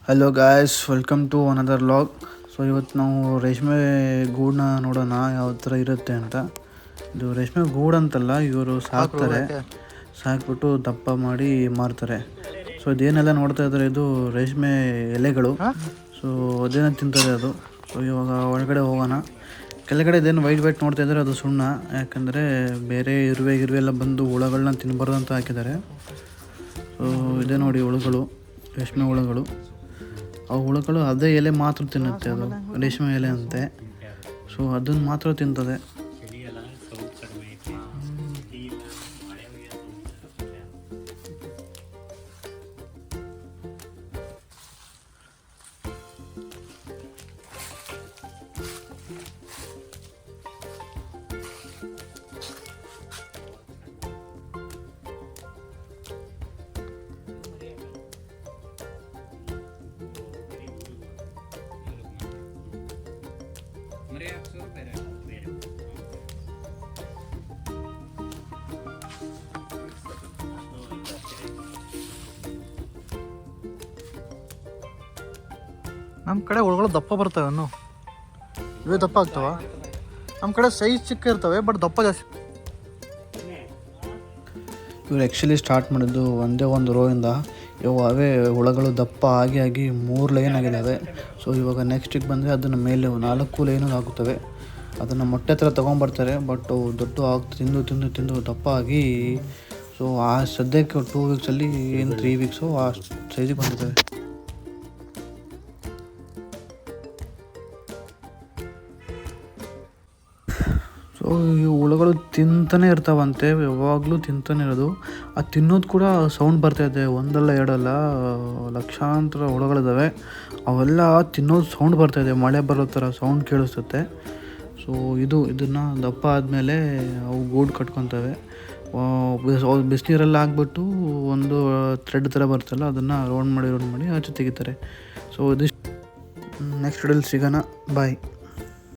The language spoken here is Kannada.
Hello guys, welcome to another vlog. So ಇವತ್ತು ನಾವು ರೇಷ್ಮೆ ಗೂಡನ್ನ ನೋಡೋಣ ಯಾವ ಥರ ಇರುತ್ತೆ ಅಂತ. ಇದು ರೇಷ್ಮೆ ಗೂಡು ಅಂತಲ್ಲ, ಇವರು ಸಾಕ್ತಾರೆ, ಸಾಕ್ಬಿಟ್ಟು ದಪ್ಪ ಮಾಡಿ ಮಾರ್ತಾರೆ. ಸೊ ಇದೇನೆಲ್ಲ ನೋಡ್ತಾ ಇದ್ದಾರೆ, ಇದು ರೇಷ್ಮೆ ಎಲೆಗಳು. ಸೊ ಅದೇನೋ ತಿಂತದೆ ಅದು. ಸೊ ಇವಾಗ ಒಳಗಡೆ ಹೋಗೋಣ. ಕೆಳಗಡೆ ಇದೇನು ವೈಟ್ ನೋಡ್ತಾ ಇದ್ದಾರೆ, ಅದು ಸುಣ್ಣ. ಯಾಕಂದರೆ ಬೇರೆ ಇರುವೆ ಎಲ್ಲ ಬಂದು ಹುಳಗಳನ್ನ ತಿನ್ನಬಾರ್ದು ಅಂತ ಹಾಕಿದ್ದಾರೆ. ಸೊ ಇದೇ ನೋಡಿ ಹುಳುಗಳು, ರೇಷ್ಮೆ ಹುಳುಗಳು. ಆ ಹುಳುಗಳು ಅದೇ ಎಲೆ ಮಾತ್ರ ತಿನ್ನುತ್ತೆ, ಅದು ರೇಷ್ಮೆ ಎಲೆ ಅಂತೆ. ಸೊ ಅದನ್ನು ಮಾತ್ರ ತಿಂತದೆ. ನಮ್ಮ ಕಡೆ ಹುಳುಗಳು ದಪ್ಪ ಬರ್ತವೆ, ಇವೇ ದಪ್ಪ ಆಗ್ತವೆ. ನಮ್ಮ ಕಡೆ ಸೈಜ್ ಚಿಕ್ಕ ಇರ್ತವೆ, ಬಟ್ ದಪ್ಪ ಜಾಸ್ತಿ. ಇವ್ರು ಆ್ಯಕ್ಚುಲಿ ಸ್ಟಾರ್ಟ್ ಮಾಡಿದ್ದು ಒಂದೇ ಒಂದು ರೋಯಿಂದ. ಇವು ಅವೇ ಹುಳಗಳು ದಪ್ಪ ಆಗಿ 3 ಲೈನ್ ಆಗಿದ್ದಾವೆ. ಸೊ ಇವಾಗ ನೆಕ್ಸ್ಟಿಗೆ ಬಂದರೆ ಅದನ್ನು ಮೇಲೆ 4 ಲೈನು ಆಗುತ್ತವೆ. ಅದನ್ನು ಮೊಟ್ಟೆ ಹತ್ರ ತೊಗೊಂಬರ್ತಾರೆ, ಬಟ್ ದೊಡ್ಡ ತಿಂದು ದಪ್ಪ ಆಗಿ, ಸೊ ಆ ಸದ್ಯಕ್ಕೆ 2 ವೀಕ್ಸಲ್ಲಿ ಏನು 3 ವೀಕ್ಸು ಆ ಸೈಜಿಗೆ ಬಂದಿದ್ದಾವೆ. ಸೊ ಈ ಹುಳುಗಳು ತಿಂತಾನೆ ಇರ್ತಾವಂತೆ, ಯಾವಾಗಲೂ ತಿಂತಾನೆ ಇರೋದು. ಆ ತಿನ್ನೋದು ಕೂಡ ಸೌಂಡ್ ಬರ್ತಾಯಿದೆ, ಒಂದಲ್ಲ ಎರಡಲ್ಲ, ಲಕ್ಷಾಂತರ ಹುಳುಗಳಿದ್ದಾವೆ. ಅವೆಲ್ಲ ತಿನ್ನೋದು ಸೌಂಡ್ ಬರ್ತಾಯಿದೆ, ಮಳೆ ಬರೋ ಥರ ಸೌಂಡ್ ಕೇಳಿಸುತ್ತೆ. ಸೊ ಇದನ್ನು ದಪ್ಪ ಆದಮೇಲೆ ಅವು ಗೂಡು ಕಟ್ಕೊತವೆ. ಬಿಸಿನೀರೆಲ್ಲ ಹಾಕ್ಬಿಟ್ಟು ಒಂದು ಥ್ರೆಡ್ ಥರ ಬರ್ತಲ್ಲ, ಅದನ್ನು ರೌಂಡ್ ಮಾಡಿ ಆಚೆ ತೆಗಿತಾರೆ. ಸೊ ಇದಿಷ್ಟು. ನೆಕ್ಸ್ಟ್ ವಿಡಿಯೋಲಿ ಸಿಗೋಣ. ಬಾಯ್.